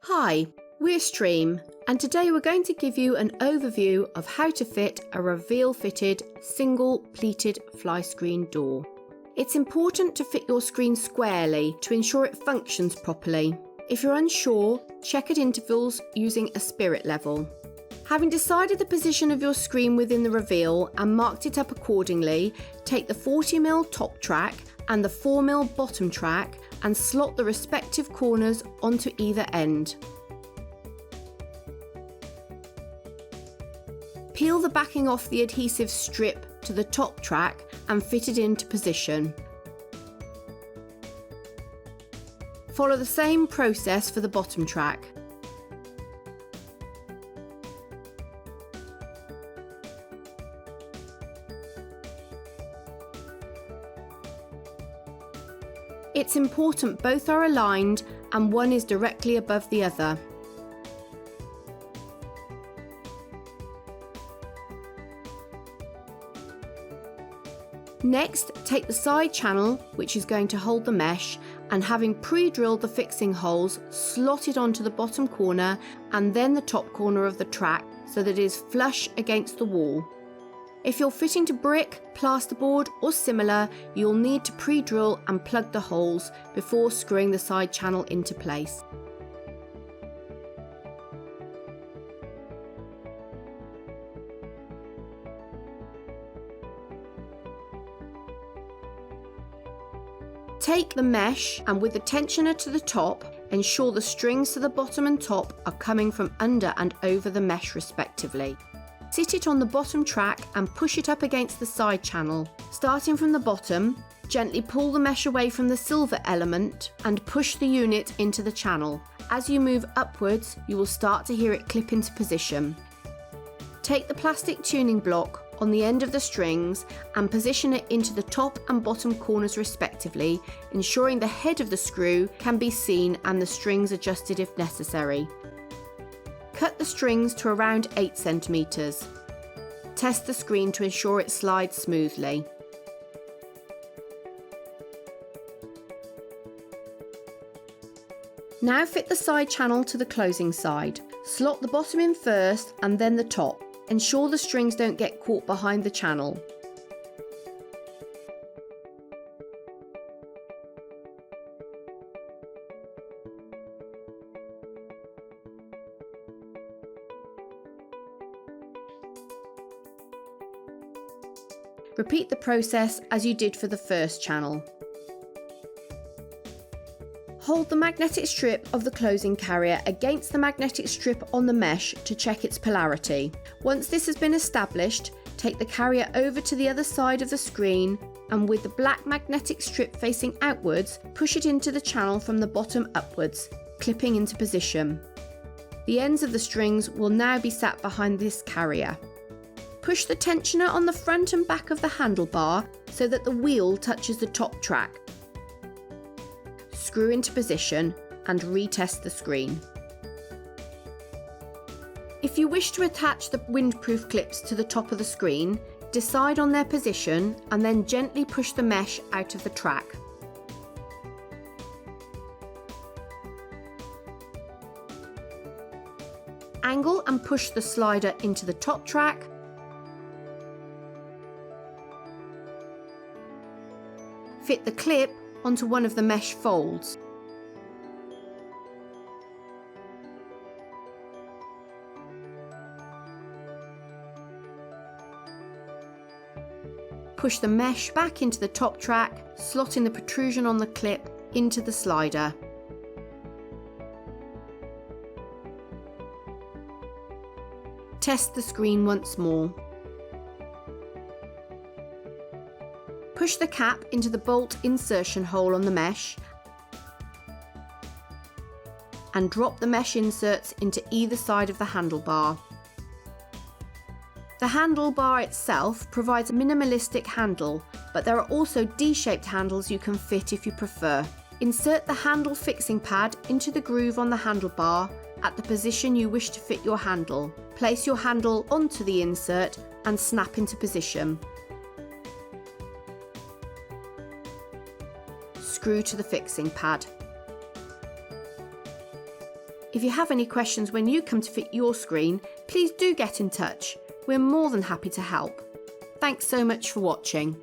Hi, we're Stream, and today we're going to give you an overview of how to fit a reveal fitted single pleated fly screen door. It's important to fit your screen squarely to ensure it functions properly. If you're unsure, check at intervals using a spirit level. Having decided the position of your screen within the reveal and marked it up accordingly, take the 40mm top track and the 4mm bottom track and slot the respective corners onto either end. Peel the backing off the adhesive strip to the top track and fit it into position. Follow the same process for the bottom track. It's important both are aligned and one is directly above the other. Next, take the side channel, which is going to hold the mesh, and having pre-drilled the fixing holes, slot it onto the bottom corner and then the top corner of the track so that it is flush against the wall. If you're fitting to brick, plasterboard or similar, you'll need to pre-drill and plug the holes before screwing the side channel into place. Take the mesh and with the tensioner to the top, ensure the strings to the bottom and top are coming from under and over the mesh respectively. Sit it on the bottom track and push it up against the side channel. Starting from the bottom, gently pull the mesh away from the silver element and push the unit into the channel. As you move upwards, you will start to hear it clip into position. Take the plastic tuning block on the end of the strings and position it into the top and bottom corners respectively, ensuring the head of the screw can be seen and the strings adjusted if necessary. Cut the strings to around 8 cm. Test the screen to ensure it slides smoothly. Now fit the side channel to the closing side. Slot the bottom in first and then the top. Ensure the strings don't get caught behind the channel. Repeat the process as you did for the first channel. Hold the magnetic strip of the closing carrier against the magnetic strip on the mesh to check its polarity. Once this has been established, take the carrier over to the other side of the screen and with the black magnetic strip facing outwards, push it into the channel from the bottom upwards, clipping into position. The ends of the strings will now be sat behind this carrier. Push the tensioner on the front and back of the handlebar so that the wheel touches the top track. Screw into position and retest the screen. If you wish to attach the windproof clips to the top of the screen, decide on their position and then gently push the mesh out of the track. Angle and push the slider into the top track. Fit the clip onto one of the mesh folds. Push the mesh back into the top track, slotting the protrusion on the clip into the slider. Test the screen once more. Push the cap into the bolt insertion hole on the mesh and drop the mesh inserts into either side of the handlebar. The handlebar itself provides a minimalistic handle, but there are also D-shaped handles you can fit if you prefer. Insert the handle fixing pad into the groove on the handlebar at the position you wish to fit your handle. Place your handle onto the insert and snap into position. Screw to the fixing pad. If you have any questions when you come to fit your screen, please do get in touch. We're more than happy to help. Thanks so much for watching.